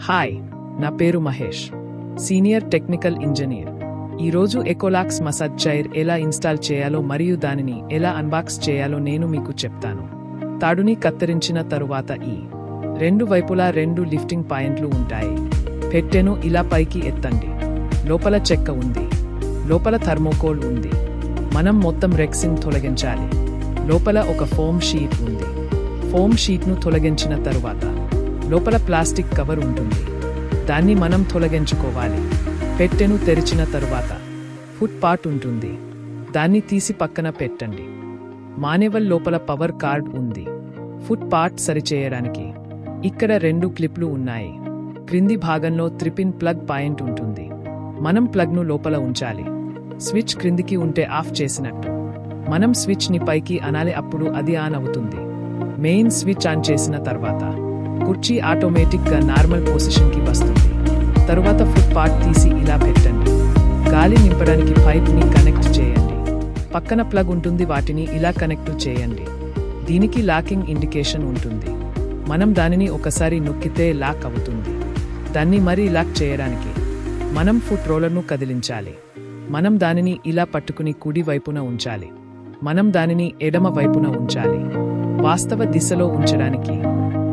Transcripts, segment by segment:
Hi, నా పేరు Mahesh, senior technical engineer. ఈరోజు ఎకోలాక్స్ మసాజ్ చైర్ ఎలా ఇన్స్టాల్ చేయాలో మరియు దానిని ఎలా అన్బాక్స్ చేయాలో నేను మీకు చెప్తాను. తాడుని కత్తిరించిన తరువాత ఈ రెండు వైపులా 2 లిఫ్టింగ్ పాయింట్లు ఉంటాయి. పెట్టెను ఇలా పైకి ఎత్తండి. లోపల చెక్క ఉంది, లోపల థర్మోకోల్ ఉంది. మనం మొత్తం రెక్సిన్ తొలగించాలి. లోపల ఒక ఫోమ్ షీట్ ఉంది. ఫోమ్ షీట్ను తొలగించిన తరువాత లోపల ప్లాస్టిక్ కవర్ ఉంటుంది. దాన్ని మనం తొలగించుకోవాలి. పెట్టెను తెరిచిన తరువాత ఫుట్ పార్ట్ ఉంటుంది. దాన్ని తీసి పక్కన పెట్టండి. మాన్యువల్ లోపల పవర్ కార్డ్ ఉంది. ఫుట్ పార్ట్ సరిచేయడానికి ఇక్కడ 2 క్లిప్లు ఉన్నాయి. క్రింది భాగంలో 3-పిన్ ప్లగ్ పాయింట్ ఉంటుంది. మనం ప్లగ్ను లోపల ఉంచాలి. స్విచ్ క్రిందికి ఉంటే ఆఫ్ చేసినట్టు. మనం స్విచ్ని పైకి అనాలి, అప్పుడు అది ఆన్ అవుతుంది. మెయిన్ స్విచ్ ఆన్ చేసిన తర్వాత కుర్చీ ఆటోమేటిక్గా నార్మల్ పొజిషన్కి వస్తుంది. తరువాత ఫుట్ పార్ట్ తీసి ఇలా పెట్టండి. గాలి నింపడానికి పైప్ని కనెక్ట్ చేయండి. పక్కన ప్లగ్ ఉంటుంది, వాటిని ఇలా కనెక్ట్ చేయండి. దీనికి లాకింగ్ ఇండికేషన్ ఉంటుంది. మనం దానిని ఒకసారి నొక్కితే లాక్ అవుతుంది. దాన్ని మరీ లాక్ చేయడానికి మనం ఫుట్ రోలర్ను కదిలించాలి. మనం దానిని ఇలా పట్టుకుని కుడి వైపున ఉంచాలి. మనం దానిని ఎడమ వైపున ఉంచాలి. వాస్తవ దిశలో ఉంచడానికి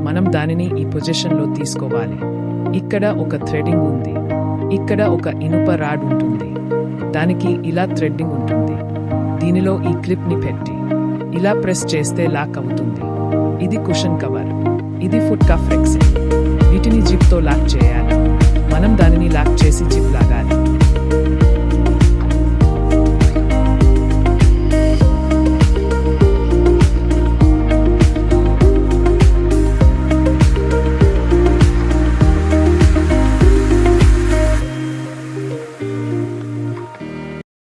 మనం దానిని ఈ పొజిషన్లో తీసుకోవాలి. ఇక్కడ ఒక థ్రెడింగ్ ఉంది. ఇక్కడ ఒక ఇనుప రాడ్ ఉంటుంది. దానికి ఇలా థ్రెడ్డింగ్ ఉంటుంది. దీనిలో ఈ క్లిప్ని పెట్టి ఇలా ప్రెస్ చేస్తే లాక్ అవుతుంది. ఇది కుషన్ కవర్, ఇది ఫుట్ కఫ్ రెక్సిన్. వీటిని జిప్తో లాక్ చేయాలి. మనం దానిని లాక్ చేసి జిప్ లాగాలి.